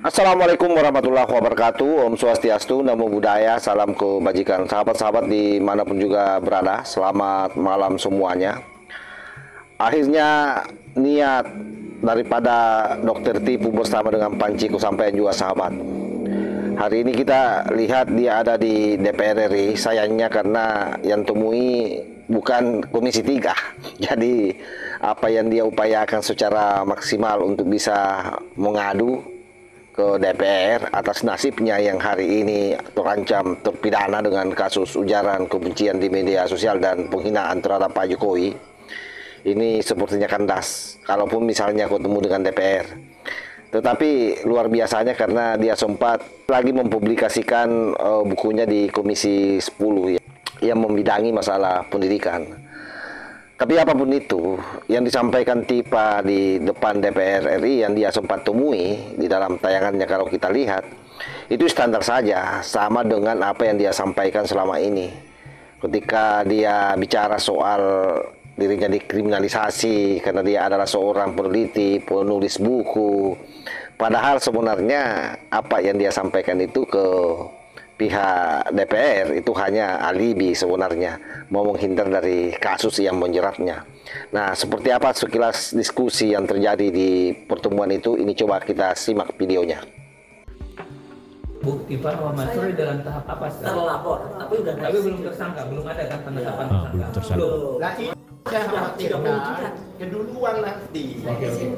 Assalamualaikum warahmatullahi wabarakatuh. Om Swastiastu, Namo Buddhaya, salam kebajikan. Sahabat-sahabat dimanapun juga berada, selamat malam semuanya. Akhirnya niat daripada Dokter Tipu bersama dengan Panciku sampai juga sahabat. Hari ini kita lihat dia ada di DPR RI. Sayangnya karena yang temui bukan Komisi 3. Jadi apa yang dia upayakan secara maksimal untuk bisa mengadu ke DPR atas nasibnya yang hari ini terancam terpidana dengan kasus ujaran kebencian di media sosial dan penghinaan terhadap Pak Jokowi. Ini sepertinya kandas kalaupun misalnya ketemu dengan DPR. Tetapi luar biasanya karena dia sempat lagi mempublikasikan bukunya di Komisi 10 yang membidangi masalah pendidikan. Tapi apapun itu yang disampaikan Tipa di depan DPR RI yang dia sempat temui di dalam tayangannya, kalau kita lihat itu standar saja, sama dengan apa yang dia sampaikan selama ini. Ketika dia bicara soal dirinya dikriminalisasi karena dia adalah seorang peneliti, penulis buku. Padahal sebenarnya apa yang dia sampaikan itu ke pihak DPR itu hanya alibi sebenarnya, mau menghindar dari kasus yang menjeratnya. Nah, seperti apa sekilas diskusi yang terjadi di pertemuan itu? Ini coba kita simak videonya. Bukti Pak Muhammad Suri dalam tahap apa sekarang? Terlapor, tapi udah Tapi belum tersangka, belum ada kan penetapan tersangka? belum tersangka. Lah ini saya khawatirkan keduluan nanti.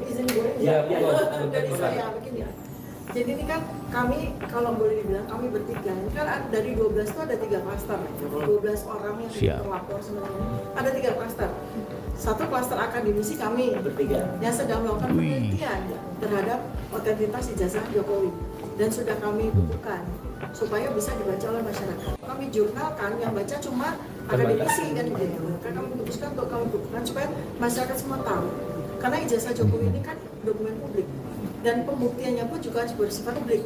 Izin gue Ya, dari saya begini ya. Jadi ini kan kami, kalau boleh dibilang kami bertiga, ini kan dari 12 itu ada 3 klaster. 12 orang yang Siap. terlapor sebenarnya ada 3 klaster. Satu klaster akademisi kami Bertiga. yang sedang melakukan penelitian terhadap otentitas ijazah Jokowi, dan sudah kami bukukan supaya bisa dibaca oleh masyarakat. Kami jurnalkan, yang baca cuma akademisi kan gitu. Kan kami putuskan untuk kami bukukan supaya masyarakat semua tahu. Karena ijazah Jokowi ini kan dokumen publik dan pembuktiannya pun juga bersifat publik.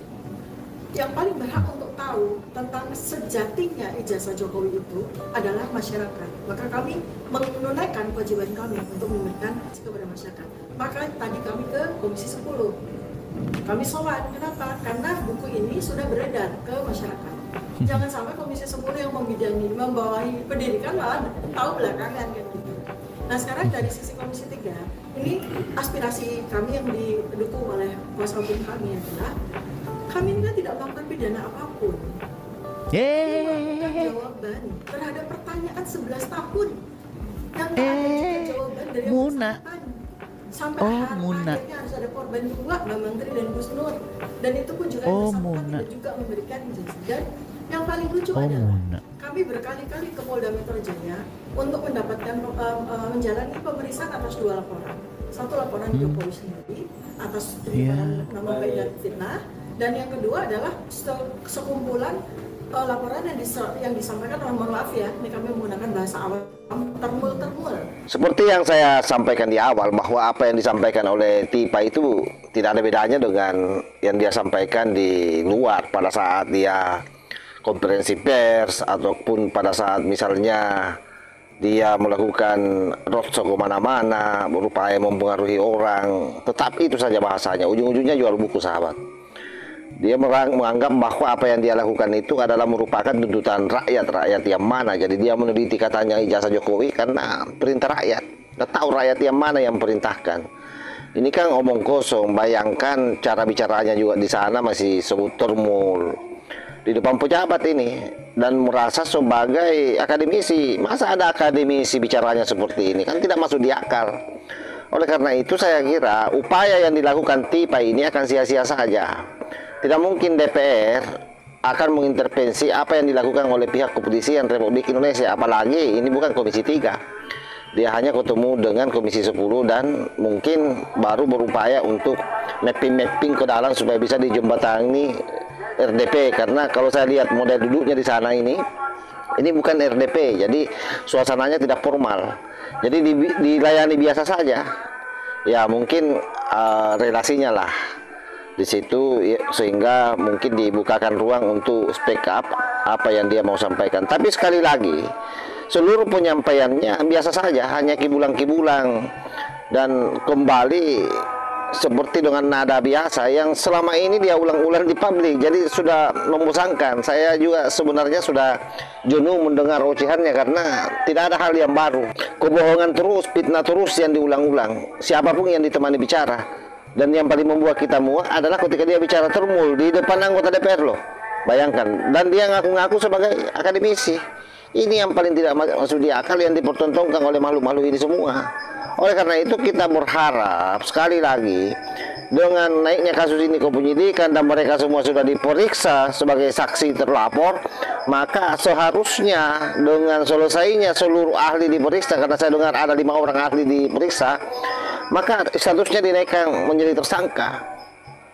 Yang paling berhak untuk tahu tentang sejatinya ijazah Jokowi itu adalah masyarakat. Maka kami menunaikan kewajiban kami untuk memberikan kepada masyarakat. Maka tadi kami ke Komisi 10. Kami sowan, kenapa? Karena buku ini sudah beredar ke masyarakat. Jangan sampai Komisi 10 yang membidangi, membawahi pendidikan malah tahu belakangan kan gitu. Nah, sekarang dari sisi Komisi 3, ini aspirasi kami yang didukung oleh kuasa hukum kami adalah kami ini kan tidak melakukan pidana apapun. Jawaban terhadap pertanyaan 11 tahun yang nggak ada juga jawaban dari yang Muna. bersangkutan. Sampai Muna. akhirnya harus ada korban jiwa, Mbak Menteri dan Gus Nur, dan itu pun juga yang bersangkutan Muna. tidak juga memberikan ijazah. Dan yang paling lucu Oh, adalah Muna. kami berkali-kali ke Polda Metro Jaya untuk mendapatkan menjalani pemeriksaan atas 2 laporan. Satu laporan Jokowi sendiri atas penyebaran nama baik dan fitnah, dan yang kedua adalah sekumpulan laporan yang disampaikan oleh, mohon maaf ya, ini kami menggunakan bahasa awam, termul. Seperti yang saya sampaikan di awal, bahwa apa yang disampaikan oleh Tipa itu tidak ada bedanya dengan yang dia sampaikan di luar pada saat dia konferensi pers, ataupun pada saat misalnya dia melakukan roadshow kemana-mana, berupaya mempengaruhi orang. Tetap itu saja bahasanya, ujung-ujungnya jual buku sahabat. Dia menganggap bahwa apa yang dia lakukan itu adalah merupakan tuntutan rakyat yang mana. Jadi dia meneliti katanya ijazah Jokowi karena perintah rakyat. Dia tahu rakyat yang mana yang perintahkan. Ini kan omong kosong. Bayangkan cara bicaranya juga di sana masih sebut termul di depan pejabat ini, dan merasa sebagai akademisi. Masa ada akademisi bicaranya seperti ini? Kan tidak masuk di akal. Oleh karena itu saya kira upaya yang dilakukan Tipa ini akan sia-sia saja. Tidak mungkin DPR akan mengintervensi apa yang dilakukan oleh pihak kepolisian Republik Indonesia. Apalagi ini bukan Komisi 3. Dia hanya ketemu dengan Komisi 10 dan mungkin baru berupaya untuk mapping ke dalam supaya bisa dijembatani RDP. Karena kalau saya lihat model duduknya di sana ini bukan RDP, jadi suasananya tidak formal. Jadi dilayani biasa saja. Ya mungkin relasinya lah di situ, sehingga mungkin dibukakan ruang untuk speak up apa yang dia mau sampaikan. Tapi sekali lagi, seluruh penyampaiannya biasa saja, hanya kibulang-kibulang, dan kembali seperti dengan nada biasa yang selama ini dia ulang-ulang di publik, jadi sudah membosankan. Saya juga sebenarnya sudah jenuh mendengar ocehannya karena tidak ada hal yang baru. Kebohongan terus, fitnah terus yang diulang-ulang, siapapun yang ditemani bicara. Dan yang paling membuat kita muak adalah ketika dia bicara termul di depan anggota DPR loh, bayangkan. Dan dia ngaku-ngaku sebagai akademisi. Ini yang paling tidak masuk di akal yang dipertontonkan oleh makhluk-makhluk ini semua. Oleh karena itu kita berharap sekali lagi dengan naiknya kasus ini ke penyidikan dan mereka semua sudah diperiksa sebagai saksi terlapor, maka seharusnya dengan selesainya seluruh ahli diperiksa, karena saya dengar ada 5 orang ahli diperiksa, maka statusnya dinaikkan menjadi tersangka.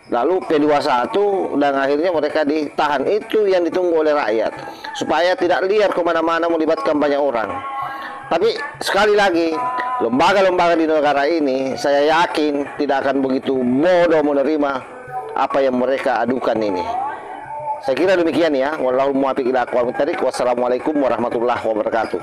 Lalu P21 dan akhirnya mereka ditahan. Itu yang ditunggu oleh rakyat, supaya tidak liar kemana-mana melibatkan banyak orang. Tapi sekali lagi, lembaga-lembaga di negara ini saya yakin tidak akan begitu bodoh menerima apa yang mereka adukan ini. Saya kira demikian ya. Wallahul muwaffiq ila aqwamit thoriq. Wassalamualaikum warahmatullahi wabarakatuh.